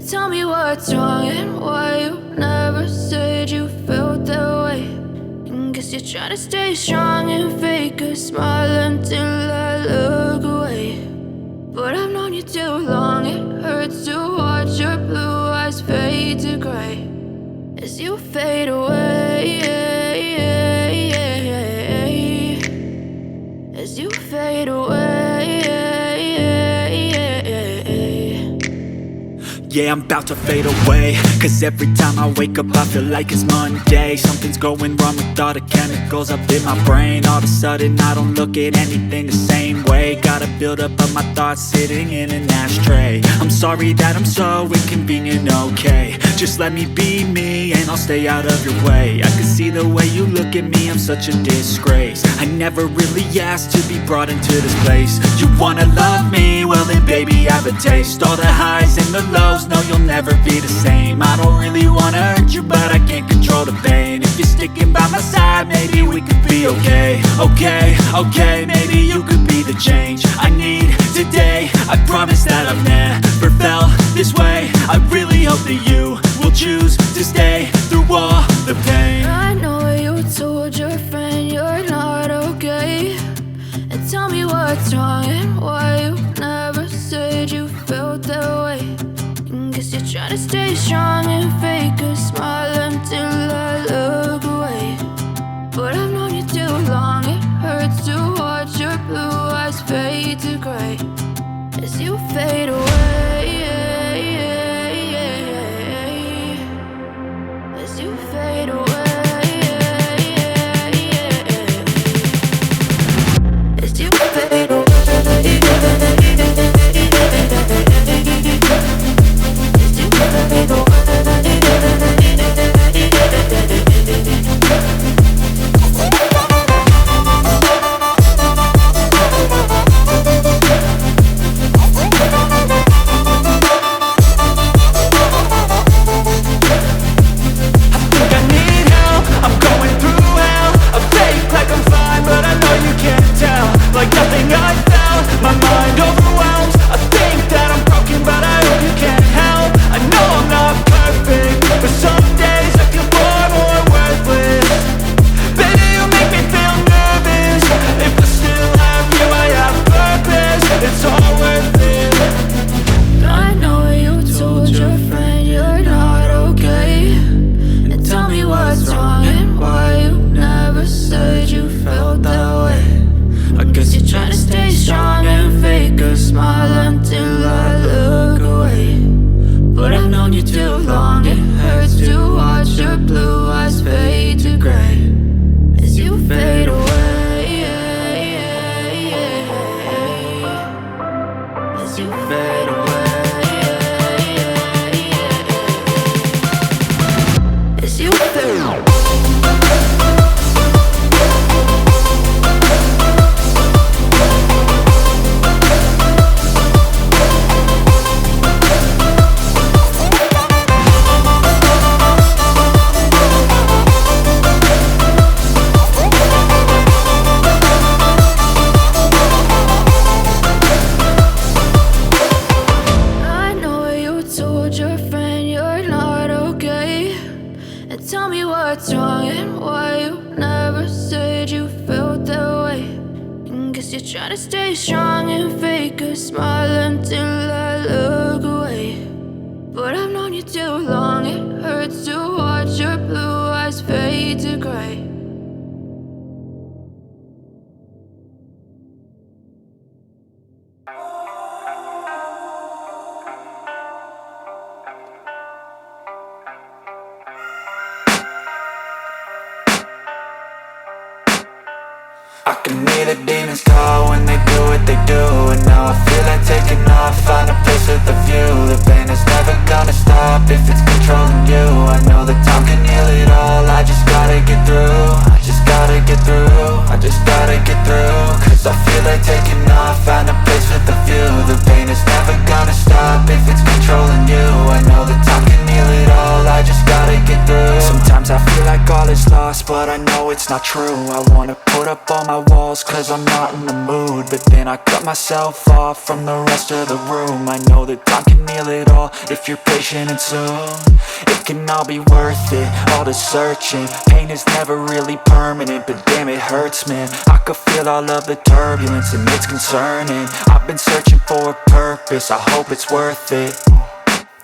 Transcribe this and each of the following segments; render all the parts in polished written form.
Tell me what's wrong and why you never said you felt that way. And guess you're trying to stay strong and fake a smile until I look away. But I've known you too long, it hurts to watch your blue eyes fade to gray as you fade away, as you fade away. Yeah, I'm about to fade away, cause every time I wake up I feel like it's Monday. Something's going wrong with all the chemicals up in my brain. All of a sudden I don't look at anything the same way. Gotta build up of my thoughts sitting in an ashtray. I'm sorry that I'm so inconvenient, okay. Just let me be me and I'll stay out of your way. I can see the way you look at me, I'm such a disgrace. I never really asked to be brought into this place. You wanna love me? Well then baby have a taste. All the highs and the lows, no you'll never be the same. I don't really wanna hurt you but I can't control the pain. If you're sticking by my side maybe we could be okay. Okay, maybe you could be the change I need today. I promise that I've never felt this way. I really hope that you will choose to stay through all the pain. I know you told your friend you're not okay. And tell me what's wrong and why you never said you felt that way. And guess you're trying to stay strong and fake a smile until I look away. But I've known you too long, it hurts to watch your blue eyes fade to gray as you fade away, as you fade away, as you fade away. I can hear the demons call when they do what they do. And now I feel like taking off, find a place with a view. The pain is never gonna stop if it's controlling you. I know that time can heal it all, I just gotta get through. I just gotta get through, I just gotta get through. Cause I feel like taking off, find a place with a view. The pain is never gonna stop if it's controlling you. I know that time can heal it all, I just gotta get through. Sometimes I feel like all is lost, but but I know it's not true. I wanna put up all my walls cause I'm not in the mood, but then I cut myself off from the rest of the room. I know that time can heal it all if you're patient and soon it can all be worth it, all the searching. Pain is never really permanent, but damn it hurts, man. I could feel all of the turbulence and it's concerning. I've been searching for a purpose, I hope it's worth it.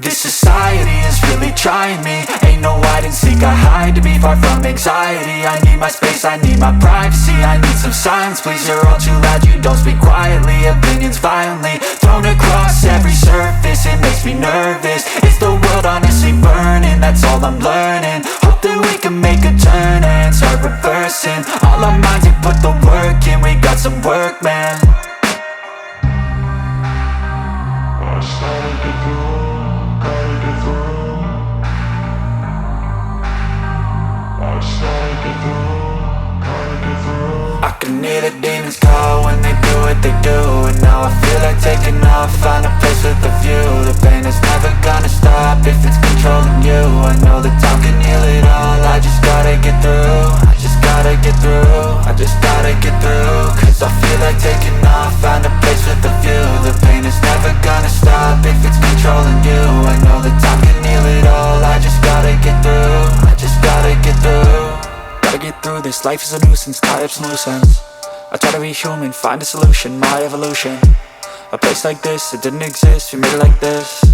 This society is really trying me. Ain't no hide and seek, I hide to be far from anxiety. I need my space, I need my privacy. I need some silence, please, you're all too loud. You don't speak quietly, opinions violently thrown across every surface. It makes me nervous, it's the world honestly burning. That's all I'm learning, hope that we can make a turn and start reversing. All our minds and put the work in, we got some work, man. I can hear the demons call when they do what they do, and now I feel like taking off, find a place with a view. The pain is never gonna stop if it's controlling you. I know that time can heal it all, I just gotta get through. I just gotta get through, I just gotta get through. Cause I feel like taking off, find a place with a view. The pain is never gonna stop if it's controlling you. I know that time can heal it all, I just gotta get through. I just gotta get through. Gotta get through this, life is a nuisance, tie up some loose ends. I try to be human, find a solution, my evolution. A place like this, it didn't exist, we made it like this.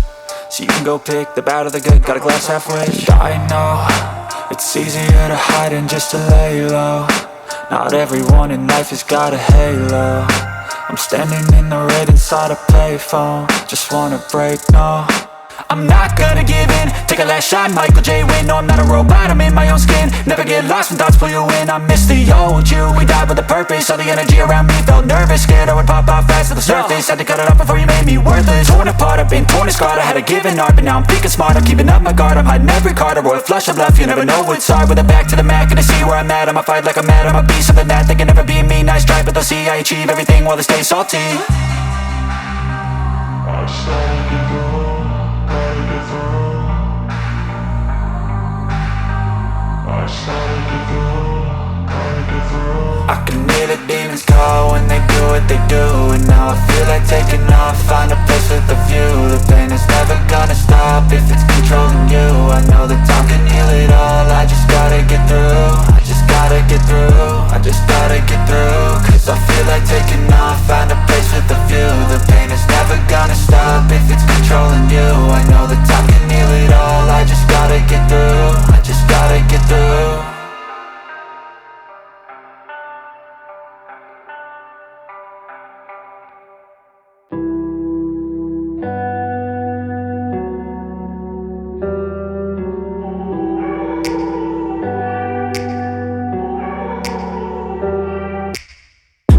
So you can go pick the bad or the good, got a glass halfway. I know, it's easier to hide than just to lay low. Not everyone in life has got a halo. I'm standing in the red inside a payphone, just wanna break, no. I'm not gonna give in, take a last shot, Michael J. Win. No, I'm not a robot, I'm in my own skin. Never get lost when thoughts pull you in. I miss the old you, we died with a purpose. All the energy around me felt nervous, scared I would pop off fast to the surface. Had to cut it off before you made me worthless. Torn apart, I've been torn and scarred. I had a given art, but now I'm thinking smart. I'm keeping up my guard, I'm hiding every card. A royal flush of love, you never know what's hard. With a back to the mat, gonna see where I'm at. I'ma fight like I'm mad, I'ma be something that they can never be me. Nice try, but they'll see I achieve everything while they stay salty. I can hear the demons call when they do what they do, and now I feel like taking off, find a place with a view. The pain is never gonna stop if it's controlling you. I know that time can heal it all, I just gotta get through. I just gotta get through, I just gotta get through. Cause I feel like taking off, find a place with a view. The pain is never gonna stop if it's controlling you. I know that time can heal it all, I just gotta get through. I just gotta get through.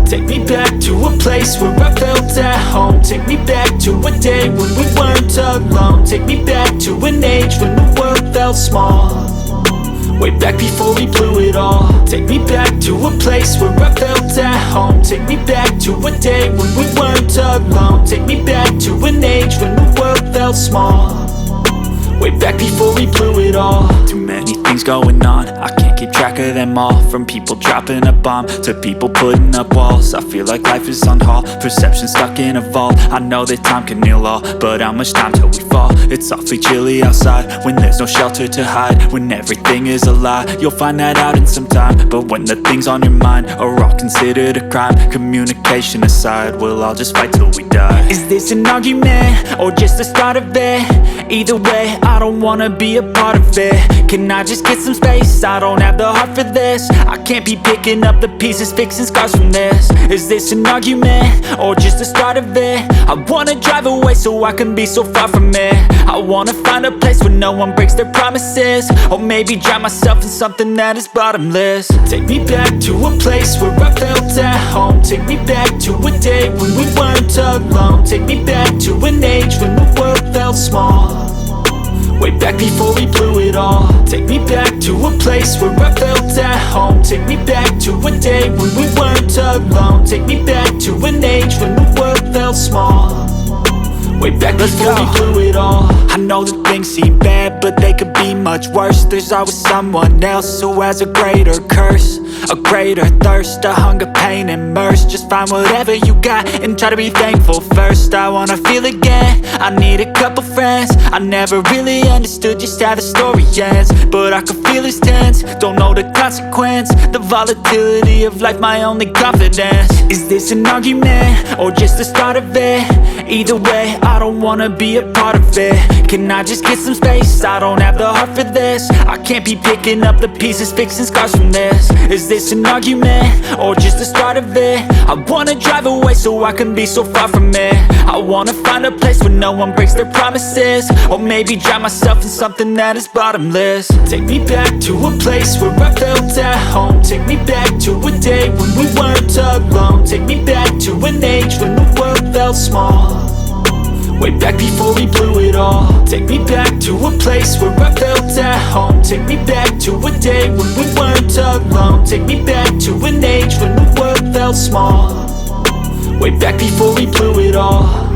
Take me back to a place where I felt at home. Take me back to a day when we weren't alone. Take me back to an age when the world felt small, way back before we blew it all. Take me back to a place where I felt at home. Take me back to a day when we weren't alone. Take me back to an age when the world felt small, way back before we blew it all. Too many things going on, I can't keep track of them all. From people dropping a bomb to people putting up walls. I feel like life is on hold, perception stuck in a vault. I know that time can heal all, but how much time till we fall? It's awfully chilly outside when there's no shelter to hide. When everything is a lie, you'll find that out in some time. But when the things on your mind are all considered a crime, communication aside, we'll all just fight till we die. Is this an argument or just the start of it? Either way, I don't wanna be a part of it. Can I just get some space? I don't have the heart for this. I can't be picking up the pieces, fixing scars from this. Is this an argument or just the start of it? I wanna drive away so I can be so far from it. I wanna find a place where no one breaks their promises, or maybe drown myself in something that is bottomless. Take me back to a place where I felt at home. Take me back to a day when we weren't alone. Take me back to an age when the world felt small, way back before we blew it all. Take me back to a place where I felt at home. Take me back to a day when we weren't alone. Take me back to an age when the world felt small, way back before we blew it all. I know that things seem bad, but they could be much worse. There's always someone else who has a greater curse, a greater thirst, a hunger, pain, and mercy. Just find whatever you got and try to be thankful first. I wanna feel again, I need a couple friends. I never really understood just how the story ends, but I can feel it's tense, don't know the consequence. The volatility of life, my only confidence. Is this an argument, or just the start of it? Either way, I don't wanna be a part of it. Can I just get some space? I don't have the heart for this. I can't be picking up the pieces, fixing scars from this. Is this an argument, or just the start of it? I wanna drive away so I can be so far from it. I wanna find a place where no one breaks their promises, or maybe drown myself in something that is bottomless. Take me back to a place where I felt at home. Take me back to a day when we weren't alone. Take me back to an age when the world felt small, way back before we blew it all. Take me back to a place where I felt at home. Take me back to a day when we weren't alone. Take me back to an age when the world felt small, way back before we blew it all.